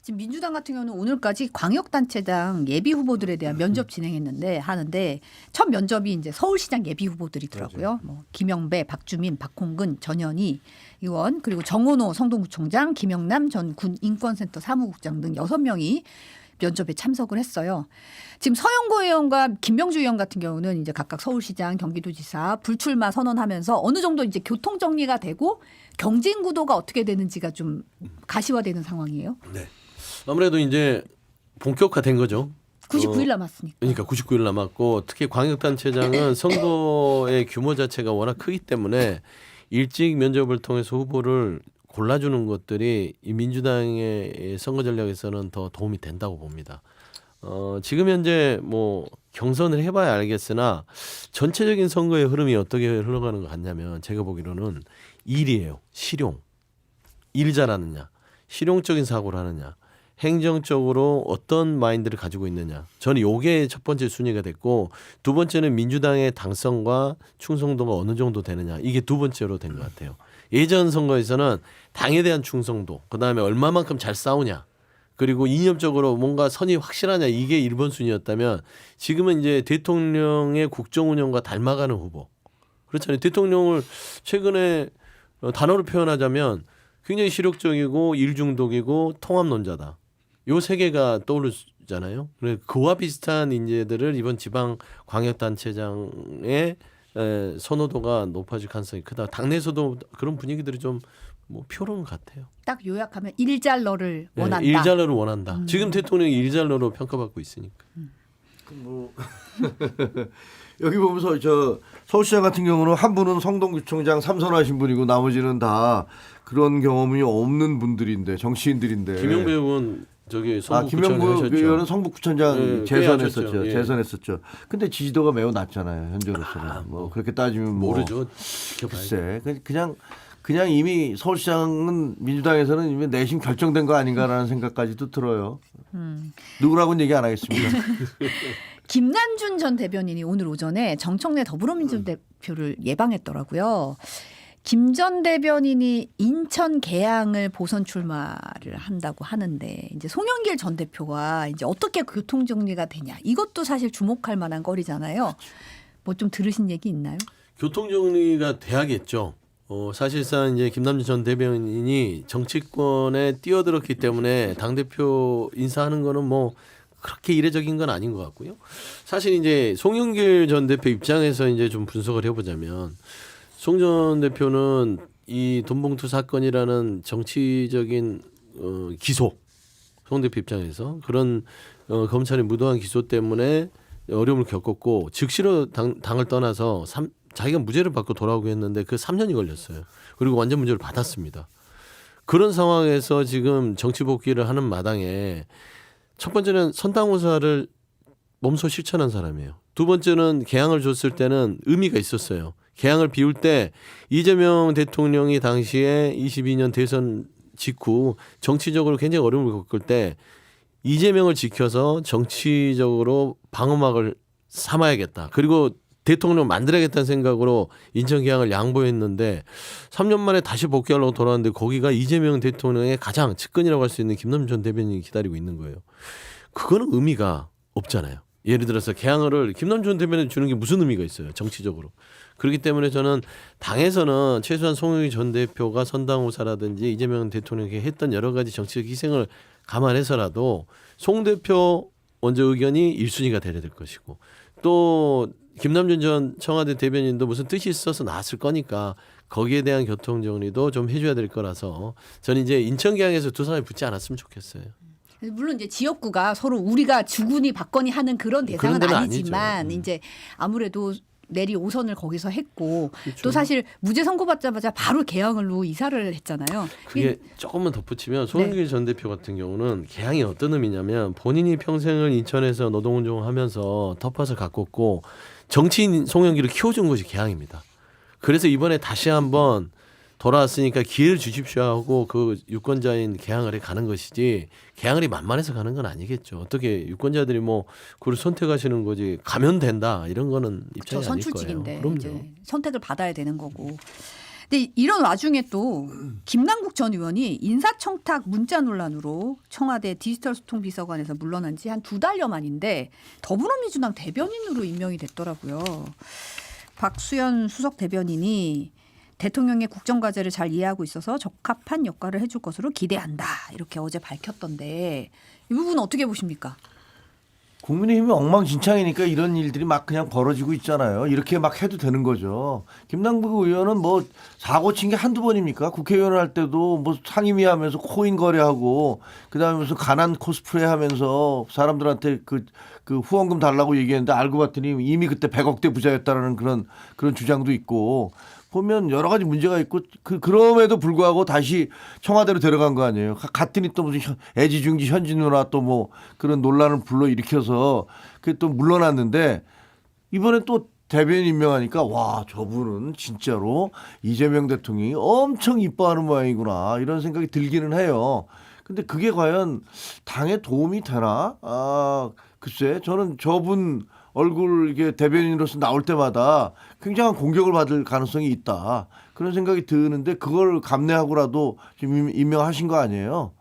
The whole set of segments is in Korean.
지금 민주당 같은 경우는 오늘까지 광역단체장 예비 후보들에 대한 면접 하는데 첫 면접이 이제 서울시장 예비 후보들이더라고요. 뭐 김영배, 박주민, 박홍근, 전현희 의원 그리고 정원호 성동구청장, 김영남 전 군 인권센터 사무국장 등 6명이 면접에 참석을 했어요. 지금 서영고 의원과 김명주 의원 같은 경우는 이제 각각 서울시장, 경기도지사 불출마 선언하면서 어느 정도 이제 교통 정리가 되고 경쟁 구도가 어떻게 되는지가 좀 가시화되는 상황이에요. 네. 아무래도 이제 본격화된 거죠. 99일 남았으니까. 그러니까 99일 남았고 특히 광역단체장은 선거의 규모 자체가 워낙 크기 때문에 일찍 면접을 통해서 후보를 골라주는 것들이 이 민주당의 선거 전략에서는 더 도움이 된다고 봅니다. 지금 현재 뭐 경선을 해봐야 알겠으나 전체적인 선거의 흐름이 어떻게 흘러가는 것 같냐면 제가 보기로는 일이에요. 실용. 일 잘하느냐. 실용적인 사고를 하느냐. 행정적으로 어떤 마인드를 가지고 있느냐. 저는 이게 첫 번째 순위가 됐고 두 번째는 민주당의 당성과 충성도가 어느 정도 되느냐. 이게 두 번째로 된 것 같아요. 예전 선거에서는 당에 대한 충성도, 그다음에 얼마만큼 잘 싸우냐. 그리고 이념적으로 뭔가 선이 확실하냐. 이게 1번 순위였다면 지금은 이제 대통령의 국정 운영과 닮아가는 후보. 그렇잖아요. 대통령을 최근에 단어로 표현하자면 굉장히 실용적이고 일중독이고 통합론자다. 요 세 개가 떠오르잖아요. 그와 비슷한 인재들을 이번 지방 광역단체장의 선호도가 높아질 가능성이 크다. 당내에서도 그런 분위기들이 좀 뭐 표로는 같아요. 딱 요약하면 일잘러를 원한다. 네, 일잘러를 원한다. 지금 대통령이 일잘러로 평가받고 있으니까. 뭐 여기 보면서 저 서울시장 같은 경우는 한 분은 성동구청장 3선하신 분이고 나머지는 다 그런 경험이 없는 분들인데 정치인들인데. 김영배 의원 저기 성북구청장 김영배 의원은 성북구청장 네, 재선했었죠. 예. 재선했었죠. 근데 지지도가 매우 낮잖아요. 현재로서는. 뭐 그렇게 따지면 모르죠. 글쎄 그냥 이미 서울시장은 민주당에서는 이미 내심 결정된 거 아닌가라는 생각까지도 들어요. 누구라고는 얘기 안 하겠습니다. 김남준 전 대변인이 오늘 오전에 정청래 더불어민주당 대표를 예방했더라고요. 김 전 대변인이 인천 계양을 보선 출마를 한다고 하는데 이제 송영길 전 대표가 이제 어떻게 교통 정리가 되냐 이것도 사실 주목할 만한 거리잖아요. 뭐 좀 들으신 얘기 있나요? 교통 정리가 돼야겠죠. 사실상 이제 김남준 전 대변인이 정치권에 뛰어들었기 때문에 당 대표 인사하는 거는 뭐 그렇게 이례적인 건 아닌 것 같고요. 사실 이제 송영길 전 대표 입장에서 이제 좀 분석을 해보자면 송 전 대표는 이 돈봉투 사건이라는 정치적인 기소, 송 대표 입장에서 그런 검찰의 무도한 기소 때문에 어려움을 겪었고 즉시로 당을 떠나서 자기가 무죄를 받고 돌아오게 했는데 그 3년이 걸렸어요. 그리고 완전 무죄를 받았습니다. 그런 상황에서 지금 정치 복귀를 하는 마당에 첫 번째는 선당후사를 몸소 실천한 사람이에요. 두 번째는 개항을 줬을 때는 의미가 있었어요. 개항을 비울 때 이재명 대통령이 당시에 22년 대선 직후 정치적으로 굉장히 어려움을 겪을 때 이재명을 지켜서 정치적으로 방어막을 삼아야겠다. 그리고 대통령 만들어야겠다는 생각으로 인천 개항을 양보했는데 3년 만에 다시 복귀하려고 돌아왔는데 거기가 이재명 대통령의 가장 측근이라고 할 수 있는 김남준 전 대변인이 기다리고 있는 거예요. 그거는 의미가 없잖아요. 예를 들어서 개항을 김남준 대변인 주는 게 무슨 의미가 있어요. 정치적으로. 그렇기 때문에 저는 당에서는 최소한 송영길 전 대표가 선당후사라든지 이재명 대통령에게 했던 여러 가지 정치적 희생을 감안해서라도 송 대표 먼저 의견이 1순위가 돼야 될 것이고 또 김남준 전 청와대 대변인도 무슨 뜻이 있어서 나왔을 거니까 거기에 대한 교통 정리도 좀 해줘야 될 거라서 저는 이제 인천계양에서 두 사람이 붙지 않았으면 좋겠어요. 물론 이제 지역구가 서로 우리가 주군이 받거니 하는 그런 대상은 그런 데는 아니지만 아니죠. 이제 아무래도 내리 5선을 거기서 했고 그렇죠. 또 사실 무죄 선고받자마자 바로 계양을로 이사를 했잖아요. 그게 조금만 덧붙이면 송영길 전 대표 같은 경우는 개항이 어떤 의미냐면 본인이 평생을 인천에서 노동운동하면서 텃밭을 가꿨고 정치인 송영길을 키워준 것이 개항입니다. 그래서 이번에 다시 한번 돌아왔으니까 기회를 주십시오 하고 그 유권자인 개항을에 가는 것이지 개항을이 만만해서 가는 건 아니겠죠. 어떻게 유권자들이 뭐 그걸 선택하시는 거지 가면 된다 이런 거는 입장이 아닐 거예요. 선출직인데 그럼요. 이제 선택을 받아야 되는 거고. 근데 이런 와중에 또 김남국 전 의원이 인사청탁 문자 논란으로 청와대 디지털소통비서관에서 물러난 지 한 2달여 만인데 더불어민주당 대변인으로 임명이 됐더라고요. 박수현 수석 대변인이 대통령의 국정과제를 잘 이해하고 있어서 적합한 역할을 해줄 것으로 기대한다. 이렇게 어제 밝혔던데 이 부분 어떻게 보십니까? 국민의힘이 엉망진창이니까 이런 일들이 막 그냥 벌어지고 있잖아요. 이렇게 막 해도 되는 거죠. 김남국 의원은 뭐 사고 친 게 한두 번입니까? 국회의원 할 때도 뭐 상임위 하면서 코인 거래하고 그다음에 무슨 가난 코스프레 하면서 사람들한테 그 후원금 달라고 얘기했는데 알고 봤더니 이미 그때 100억대 부자였다라는 그런 주장도 있고 보면 여러 가지 문제가 있고 그럼에도 불구하고 다시 청와대로 데려간 거 아니에요. 갔더니 또 무슨 애지중지 현진 누나 또 뭐 그런 논란을 불러 일으켜서 그게 또 물러났는데 이번에 또 대변인 임명하니까 와 저분은 진짜로 이재명 대통령이 엄청 이뻐하는 모양이구나 이런 생각이 들기는 해요. 근데 그게 과연 당에 도움이 되나? 글쎄 저는 저분 얼굴 이게 대변인으로서 나올 때마다 굉장한 공격을 받을 가능성이 있다. 그런 생각이 드는데 그걸 감내하고라도 지금 임명하신 거 아니에요.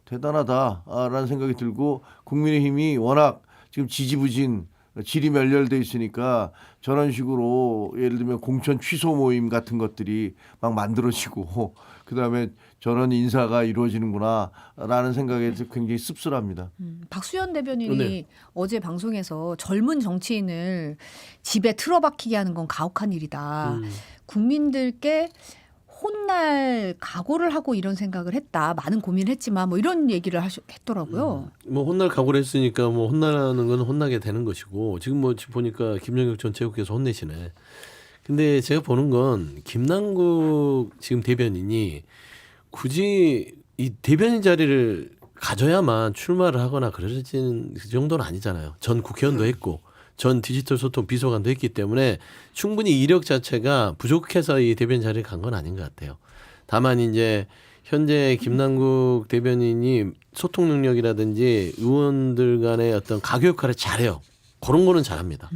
대단하다라는 생각이 들고 국민의힘이 워낙 지금 지지부진 질이 멸렬돼 있으니까 저런 식으로 예를 들면 공천 취소 모임 같은 것들이 막 만들어지고 그다음에 저런 인사가 이루어지는구나라는 생각에 굉장히 씁쓸합니다. 박수현 대변인이 네. 어제 방송에서 젊은 정치인을 집에 틀어박히게 하는 건 가혹한 일이다. 국민들께 혼날 각오를 하고 이런 생각을 했다. 많은 고민을 했지만 뭐 이런 얘기를 했더라고요. 뭐 혼날 각오를 했으니까 뭐 혼나는 건 혼나게 되는 것이고 지금 뭐 보니까 김영혁 전 체육께서 혼내시네. 근데 제가 보는 건 김남국 지금 대변인이 굳이 이 대변인 자리를 가져야만 출마를 하거나 그러지는 그 정도는 아니잖아요. 전 국회의원도 했고 전 디지털 소통 비서관도 했기 때문에 충분히 이력 자체가 부족해서 이 대변인 자리에 간 건 아닌 것 같아요. 다만 이제 현재 김남국 대변인이 소통 능력이라든지 의원들 간의 어떤 가교 역할을 잘해요. 그런 거는 잘합니다.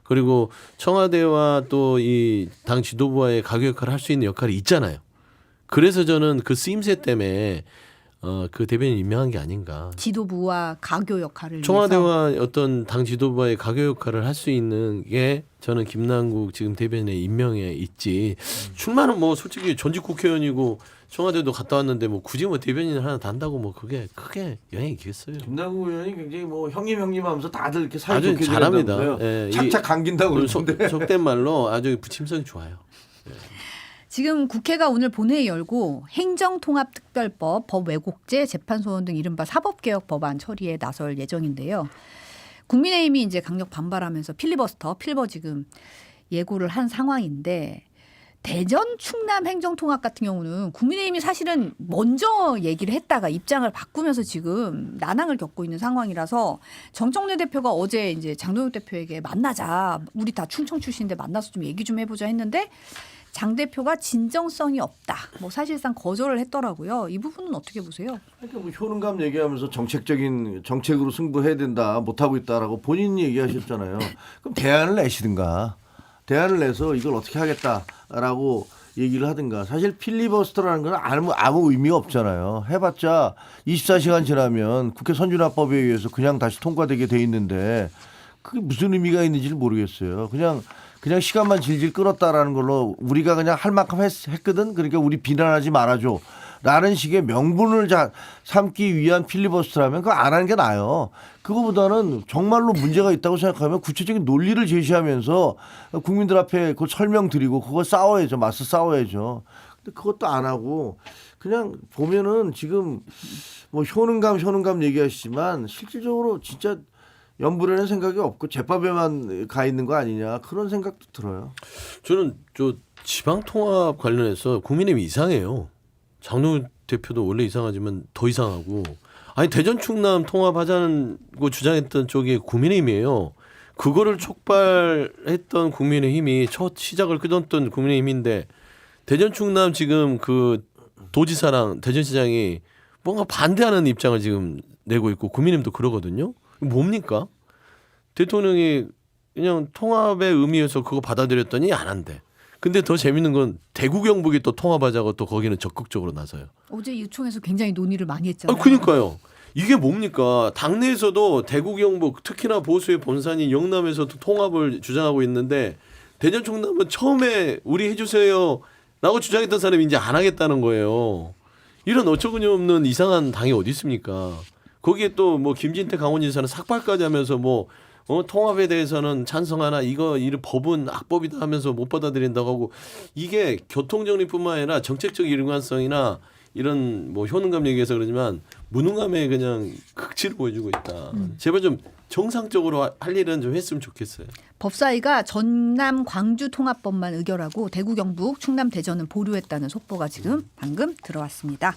그리고 청와대와 또 이 당 지도부와의 가교 역할을 할 수 있는 역할이 있잖아요. 그래서 저는 그 쓰임새 때문에 그 대변인 임명한 게 아닌가. 지도부와 가교 역할을 위해서. 청와대와 어떤 당 지도부와의 가교 역할을 할 수 있는 게 저는 김남국 지금 대변인의 임명에 있지. 출마는 뭐 솔직히 전직 국회의원이고 청와대도 갔다 왔는데 뭐 굳이 뭐 대변인을 하나 단다고 뭐 그게 크게 영향이 있겠어요. 김남국 의원이 굉장히 뭐 형님 하면서 다들 이렇게 아주 사이좋게 잘합니다. 지낸다면서요. 예, 착착 감긴다고 그러는데. 속된 말로 아주 부침성이 좋아요. 지금 국회가 오늘 본회의 열고 행정통합특별법, 법왜곡죄, 재판소원 등 이른바 사법개혁 법안 처리에 나설 예정인데요. 국민의힘이 이제 강력 반발하면서 필리버 지금 예고를 한 상황인데 대전 충남 행정통합 같은 경우는 국민의힘이 사실은 먼저 얘기를 했다가 입장을 바꾸면서 지금 난항을 겪고 있는 상황이라서 정청래 대표가 어제 이제 장동혁 대표에게 만나자. 우리 다 충청 출신인데 만나서 좀 얘기 좀 해보자 했는데 장 대표가 진정성이 없다. 뭐 사실상 거절을 했더라고요. 이 부분은 어떻게 보세요? 그러니까 뭐 효능감 얘기하면서 정책으로 승부해야 된다 못하고 있다라고 본인이 얘기하셨잖아요. 그럼 대안을 내시든가 대안을 내서 이걸 어떻게 하겠다라고 얘기를 하든가. 사실 필리버스터라는 건 아무 의미가 없잖아요. 해봤자 24시간 지나면 국회 선진화법에 의해서 그냥 다시 통과되게 돼 있는데 그게 무슨 의미가 있는지를 모르겠어요. 그냥 시간만 질질 끌었다라는 걸로 우리가 그냥 할 만큼 했거든. 그러니까 우리 비난하지 말아줘. 라는 식의 명분을 삼기 위한 필리버스터라면 그거 안 하는 게 나아요. 그거보다는 정말로 문제가 있다고 생각하면 구체적인 논리를 제시하면서 국민들 앞에 그걸 설명드리고 그거 싸워야죠. 맞서 싸워야죠. 근데 그것도 안 하고 그냥 보면은 지금 뭐 효능감 얘기하시지만 실질적으로 진짜 연불에는 생각이 없고 제밥에만 가 있는 거 아니냐 그런 생각도 들어요. 저는 저 지방통합 관련해서 국민의힘이 이상해요. 장동혁 대표도 원래 이상하지만 더 이상하고 아니 대전 충남 통합하자는 거 주장했던 쪽이 국민의힘이에요. 그거를 촉발했던 국민의힘이 첫 시작을 끊었던 국민의힘인데 대전 충남 지금 그 도지사랑 대전시장이 뭔가 반대하는 입장을 지금 내고 있고 국민의힘도 그러거든요. 뭡니까? 대통령이 그냥 통합의 의미에서 그거 받아들였더니 안 한대. 근데 더 재밌는 건 대구 경북이 또 통합하자고 또 거기는 적극적으로 나서요. 어제 유총에서 굉장히 논의를 많이 했잖아요. 그러니까요. 이게 뭡니까? 당내에서도 대구 경북 특히나 보수의 본산인 영남에서도 통합을 주장하고 있는데 대전 충남은 처음에 우리 해주세요라고 주장했던 사람이 이제 안 하겠다는 거예요. 이런 어처구니 없는 이상한 당이 어디 있습니까? 거기에 또 뭐 김진태 강원지사는 삭발까지 하면서 뭐 통합에 대해서는 찬성하나 이거 법은 악법이다 하면서 못 받아들인다고 하고 이게 교통정리뿐만 아니라 정책적 일관성이나 이런 뭐 효능감 얘기해서 그러지만 무능감에 그냥 극치를 보여주고 있다. 제발 좀 정상적으로 할 일은 좀 했으면 좋겠어요. 법사위가 전남 광주 통합법만 의결하고 대구 경북 충남 대전은 보류했다는 속보가 지금 방금 들어왔습니다.